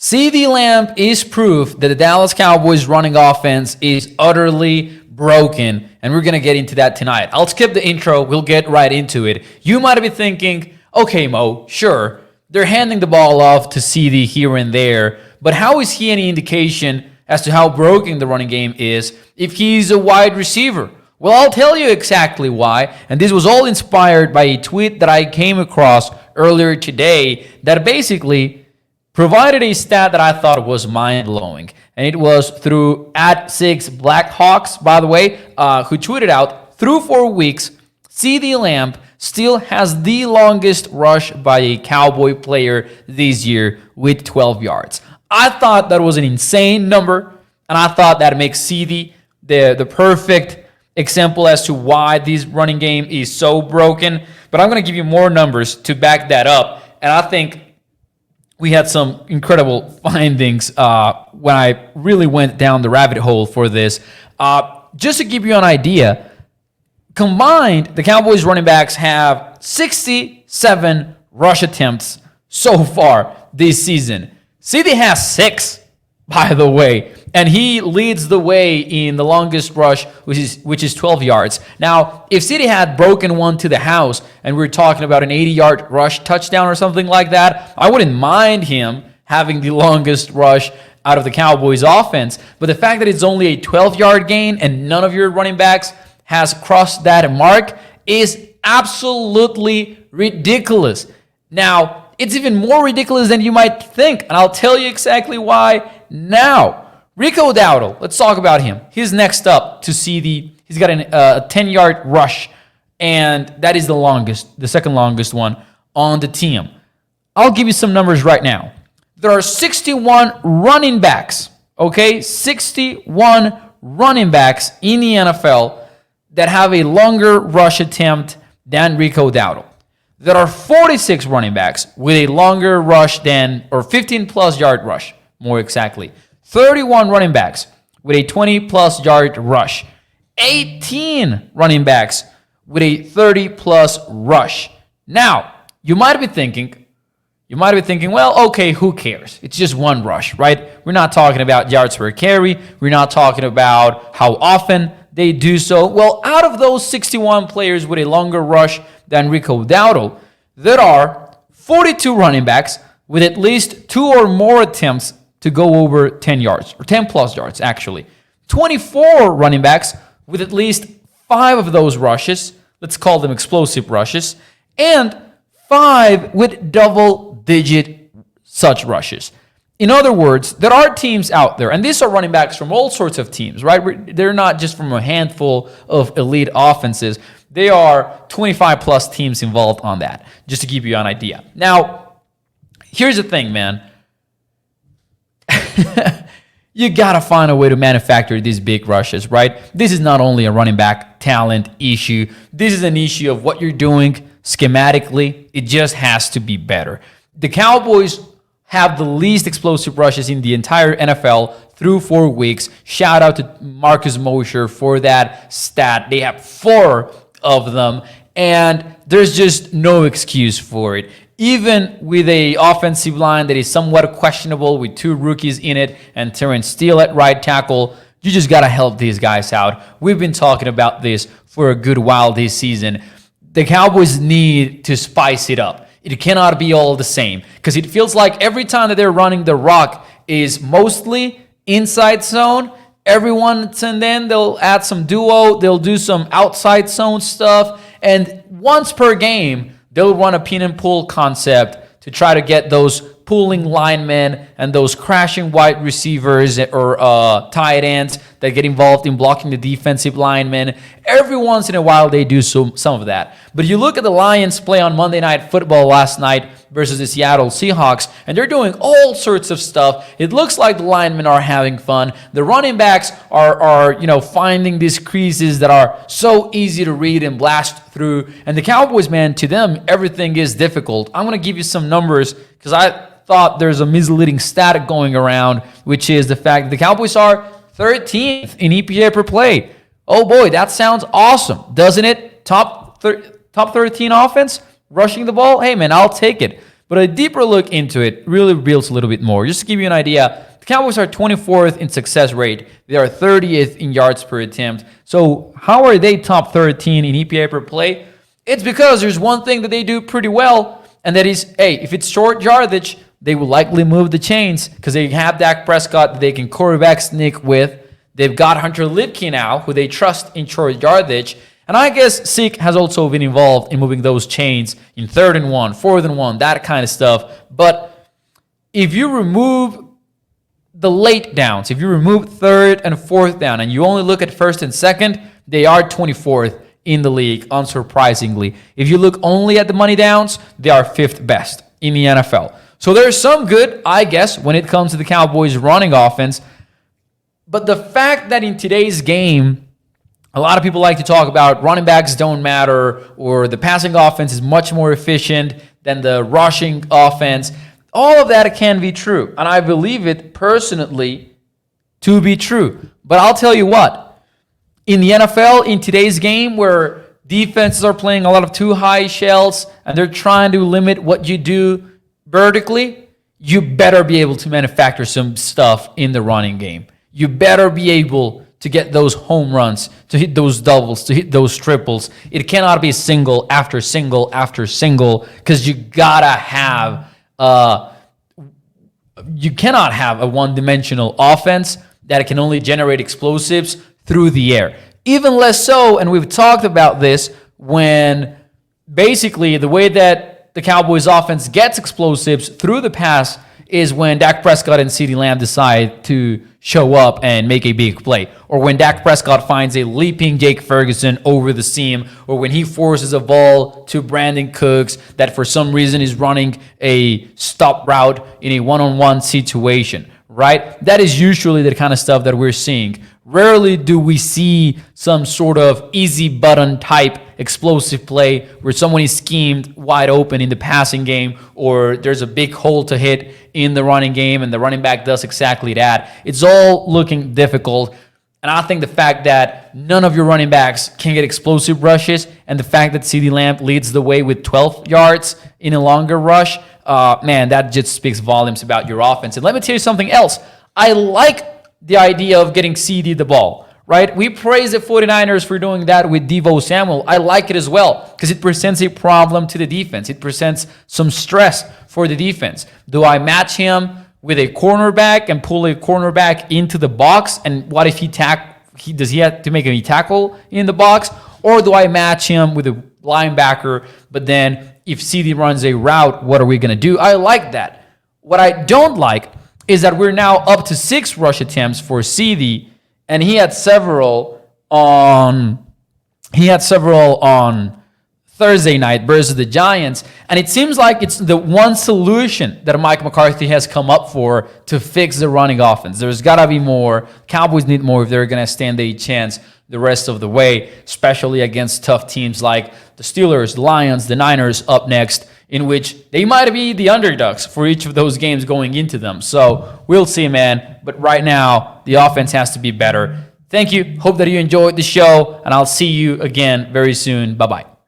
CeeDee Lamb is proof that the Dallas Cowboys running offense is utterly broken, and we're going to get into that tonight. I'll skip the intro. We'll get right into it. You might be thinking, okay, Mo, sure, they're handing the ball off to CeeDee here and there, but how is he any indication as to how broken the running game is if he's a wide receiver? Well, I'll tell you exactly why, and this was all inspired by a tweet that I came across earlier today that basically provided a stat that I thought was mind-blowing. And it was through @6blackhawks, by the way, who tweeted out, through 4 weeks, CeeDee Lamb still has the longest rush by a Cowboy player this year with 12 yards. I thought that was an insane number, and I thought that makes CeeDee the perfect example as to why this running game is so broken. But I'm going to give you more numbers to back that up, and I think we had some incredible findings when I really went down the rabbit hole for this. Just to give you an idea, combined, the Cowboys running backs have 67 rush attempts so far this season. CeeDee has 6, by the way, and he leads the way in the longest rush, which is 12 yards. Now, if CeeDee had broken one to the house and we're talking about an 80-yard rush touchdown or something like that, I wouldn't mind him having the longest rush out of the Cowboys offense. But the fact that it's only a 12-yard gain and none of your running backs has crossed that mark is absolutely ridiculous. Now, it's even more ridiculous than you might think, and I'll tell you exactly why now. Rico Dowdle, let's talk about him. He's next up to CeeDee. He's got a 10-yard rush, and that is the second longest one on the team. I'll give you some numbers right now. There are 61 running backs, okay? 61 running backs in the NFL that have a longer rush attempt than Rico Dowdle. There are 46 running backs with a longer rush than, or 15-plus yard rush, more exactly. 31 running backs with a 20-plus yard rush. 18 running backs with a 30-plus rush. Now, you might be thinking, well, okay, who cares? It's just one rush, right? We're not talking about yards per carry. We're not talking about how often they do so. Well, out of those 61 players with a longer rush than Rico Dowdle, there are 42 running backs with at least 2 or more attempts to go over 10 yards, or 10 plus yards, actually. 24 running backs with at least 5 of those rushes, let's call them explosive rushes, and 5 with double-digit such rushes. In other words, there are teams out there, and these are running backs from all sorts of teams, right? They're not just from a handful of elite offenses. They are 25-plus teams involved on that, just to give you an idea. Now, here's the thing, man. You got to find a way to manufacture these big rushes, right? This is not only a running back talent issue. This is an issue of what you're doing schematically. It just has to be better. The Cowboys have the least explosive rushes in the entire NFL through 4 weeks. Shout out to Marcus Mosher for that stat. They have 4 of them, and there's just no excuse for it. Even with a offensive line that is somewhat questionable with 2 rookies in it and Terrence Steele at right tackle, you just got to help these guys out. We've been talking about this for a good while this season. The Cowboys need to spice it up. It cannot be all the same because it feels like every time that they're running the rock is mostly inside zone. Every once and then they'll add some duo. They'll do some outside zone stuff. And once per game, they'll run a pin and pull concept to try to get those pulling linemen and those crashing wide receivers or tight ends that get involved in blocking the defensive linemen. Every once in a while, they do some of that. But you look at the Lions play on Monday Night Football last night versus the Seattle Seahawks, and they're doing all sorts of stuff. It looks like the linemen are having fun. The running backs are finding these creases that are so easy to read and blast through. And the Cowboys, man, to them, everything is difficult. I'm going to give you some numbers because I thought there's a misleading stat going around, which is the fact that the Cowboys are 13th in EPA per play. Oh boy, that sounds awesome, doesn't it? Top 13 offense, rushing the ball. Hey man, I'll take it. But a deeper look into it really reveals a little bit more. Just to give you an idea, the Cowboys are 24th in success rate. They are 30th in yards per attempt. So how are they top 13 in EPA per play? It's because there's one thing that they do pretty well, and that is, hey, if it's short yardage, they will likely move the chains because they have Dak Prescott that they can quarterback sneak with. They've got Hunter Lipke now, who they trust in short yardage. And I guess Zeke has also been involved in moving those chains in 3rd and 1, 4th and 1, that kind of stuff. But if you remove the late downs, if you remove 3rd and 4th down, and you only look at 1st and 2nd, they are 24th in the league, unsurprisingly. If you look only at the money downs, they are 5th best in the NFL. So there's some good, I guess, when it comes to the Cowboys' running offense. But the fact that in today's game, a lot of people like to talk about running backs don't matter, or the passing offense is much more efficient than the rushing offense. All of that can be true, and I believe it personally to be true. But I'll tell you what, in the NFL, in today's game where defenses are playing a lot of too high shells and they're trying to limit what you do vertically, you better be able to manufacture some stuff in the running game. You better be able to get those home runs, to hit those doubles, to hit those triples. It cannot be single after single after single, because you cannot have a one-dimensional offense that can only generate explosives through the air. Even less so, and we've talked about this, when basically the way that the Cowboys offense gets explosives through the pass is when Dak Prescott and CeeDee Lamb decide to show up and make a big play, or when Dak Prescott finds a leaping Jake Ferguson over the seam, or when he forces a ball to Brandon Cooks that for some reason is running a stop route in a one-on-one situation, right? That is usually the kind of stuff that we're seeing. Rarely do we see some sort of easy button type explosive play where someone is schemed wide open in the passing game, or there's a big hole to hit in the running game and the running back does exactly that. It's all looking difficult. And I think the fact that none of your running backs can get explosive rushes, and the fact that CeeDee Lamb leads the way with 12 yards in a longer rush, man, that just speaks volumes about your offense. And let me tell you something else. I like the idea of getting CeeDee the ball, right? We praise the 49ers for doing that with Deebo Samuel. I like it as well because it presents a problem to the defense. It presents some stress for the defense. Do I match him with a cornerback and pull a cornerback into the box? And what if does he have to make any tackle in the box? Or do I match him with a linebacker, but then if CeeDee runs a route, what are we going to do? I like that. What I don't like is that we're now up to 6 rush attempts for CeeDee, and he had several on Thursday night versus the Giants, and it seems like it's the one solution that Mike McCarthy has come up for to fix the running offense. There's got to be more. Cowboys need more if they're going to stand a chance the rest of the way, especially against tough teams like the Steelers, the Lions, the Niners up next, in which they might be the underdogs for each of those games going into them. So we'll see, man. But right now, the offense has to be better. Thank you. Hope that you enjoyed the show, and I'll see you again very soon. Bye-bye.